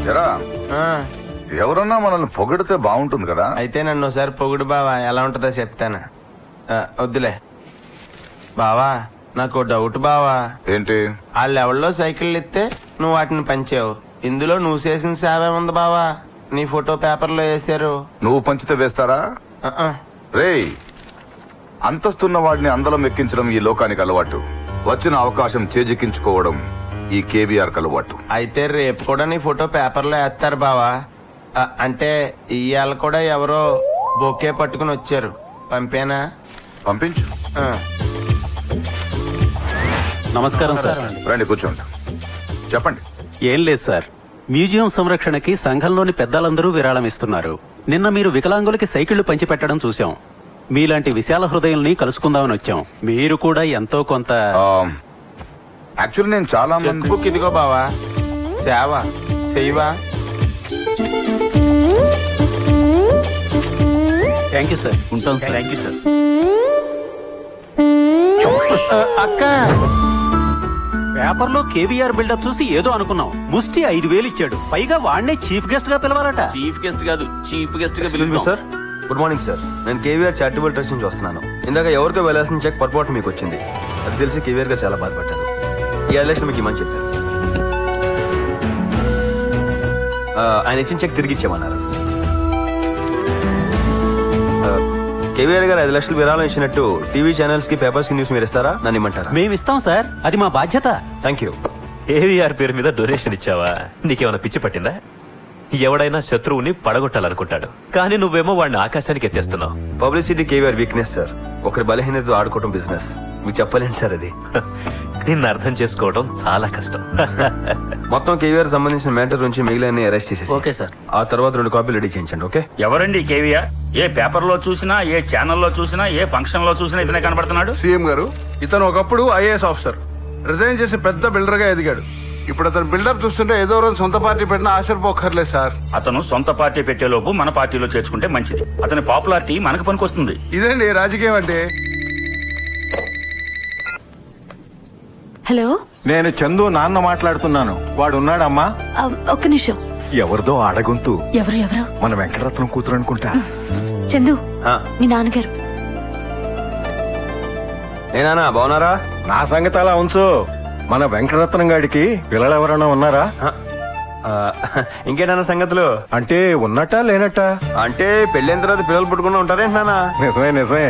ఎరా ఎవరన్నా మనల్ని పొగిడితే బాగుంటుంది కదా. అయితే నన్ను ఒకసారి పొగుడు బావా, ఎలా ఉంటుందో చెప్తాను. వద్దులే బావా, నాకు డౌట్ బావా. ఏంటి? ఆ లెవెల్లో సైకిళ్ళు ఇస్తే నువ్వు వాటిని పంచావు. ఇందులో నువ్వు చేసిన సేవ ఉంది బావా. నీ ఫోటో పేపర్లో వేసారు. నువ్వు పంచితే వేస్తారా? రేయ్, అంతస్తున్న వాడిని అందలం ఎక్కించడం ఈ లోకానికి అలవాటు. వచ్చిన అవకాశం చేజిక్కించుకోవడం ఈ కేవీఆర్ అలవాటు. అయితే రేపు కూడా నీ ఫోటో పేపర్లో వేస్తారు బావా. అంటే ఇవాళ కూడా ఎవరో బొకే పట్టుకుని వచ్చారు. పంపేనా? పంపించు. నమస్కారం సార్. రండి కూర్చోండి. చెప్పండి. ఏం లేదు సార్, మ్యూజియం సంరక్షణకి సంఘంలోని పెద్దలందరూ విరాళం ఇస్తున్నారు. నిన్న మీరు వికలాంగులకి సైకిళ్లు పంచిపెట్టడం చూశాం. మీలాంటి విశాల హృదయాల్ని కలుసుకుందామని వచ్చాం. మీరు కూడా ఎంతో కొంత. యాక్చువల్లీ నేను చాలా మంది. ఇదిగో బావా, సేవ చెయ్యవా? Thank you sir. ఉంటాం సార్. Thank you sir. అక్క, పేపర్లో కేవీఆర్ బిల్డప్ చూసి ఏదో అనుకున్నాం. ముష్టి 5,000 ఇచ్చాడు. పైగా వాడినే చీఫ్ గెస్ట్ గా పిలవాలట. చీఫ్ గెస్ట్ కాదు, చీఫ్ గెస్ట్ గా పిలుస్తాం సార్. గుడ్ మార్నింగ్ సార్, నేను కేవీఆర్ చారిటబుల్ ట్రస్ట్ నుంచి వస్తున్నాను. ఇందాక ఎవరికో వెళ్ళాల్సిన చెక్ పొరపాటు మీకు వచ్చింది. అది తెలిసి కేవీఆర్ గారు చాలా బాధపడ్డారు. ఈ ఎలక్షన్ మీకు ఇమ్మని చెప్పారు. ఆయన ఇచ్చిన చెక్ తిరిగి ఇచ్చామన్నారు. కేవీఆర్ గారు 5 లక్షలు విరాళం ఇచ్చినట్టు టీవీ ఛానల్స్ కి, పేపర్స్ కి న్యూస్ మీరు ఇస్తారా? నన్ను ఇమ్మంటారా? మేము ఇస్తాం సార్, అది మా బాధ్యత. Thank you. కేవీఆర్ పేరు మీద డొనేషన్ ఇచ్చావా? నీకేమైనా పిచ్చి పట్టిందా? ఎవడైనా శత్రువుని పడగొట్టాలనుకుంటాడు, కానీ నువ్వేమో వాడిని ఆకాశానికి ఎత్తేస్తున్నావు. Publicity KVR weakness sir. ఒకరి బలహీనతతో ఆడుకోవడం బిజినెస్. మీకు చెప్పలేండి సార్ అది. నిన్ను అర్థం చేసుకోవడం చాలా కష్టం. మొత్తం కేవీఆర్ సంబంధించిన మ్యాటర్ నుంచి మిగిలిన అరెస్ట్ చేసేసి ఓకే సార్. ఆ తర్వాత 2 కాపీలు రెడీ చేయించండి. ఓకే? ఎవరండి కేవీఆర్? ఏ పేపర్ లో చూసినా, ఏ ఛానల్లో చూసినా, ఏ ఫంక్షన్ లో చూసినా ఇతనే కనబడుతున్నాడు. సీఎం గారు, ఇతను ఒకప్పుడు ఐఏఎస్ ఆఫీసర్, రిజైన్ చేసి పెద్ద బిల్డర్ గా ఎదిగాడు. ఇప్పుడు అతను బిల్డప్ చూస్తుంటే ఏదో రోజు సొంత పార్టీ పెట్టినా ఆశ్చర్యపోకర్లేదు సార్. అతను సొంత పార్టీ పెట్టేలోపు మన పార్టీలో చేర్చుకుంటే మంచిది. అతని పాపులారిటీ మనకు పనికొస్తుంది. ఇదేంటి రాజకీయం అంటే? హలో, నేను చందు నాన్న మాట్లాడుతున్నాను. వాడు ఉన్నాడమ్మా? ఒక్క నిమిషం. ఎవరిదో ఆడగొంతు. ఎవరు ఎవరు? మన వెంకటరత్నం కూతురు అనుకుంటా. చందు, మీ నాన్నగారు. నేనా? బాగున్నారా? నా సంగతి అలా ఉంచు. మన వెంకటరత్నం గాడికి పిల్లలు ఎవరైనా ఉన్నారా? ఇంకేటన్నా సంగతులు? అంటే ఉన్నట్టా లేనట్టా? అంటే పెళ్ళైన తర్వాత పిల్లలు పుట్టుకుండా ఉంటారేంటి నాన్న? నిజమే నిజమే.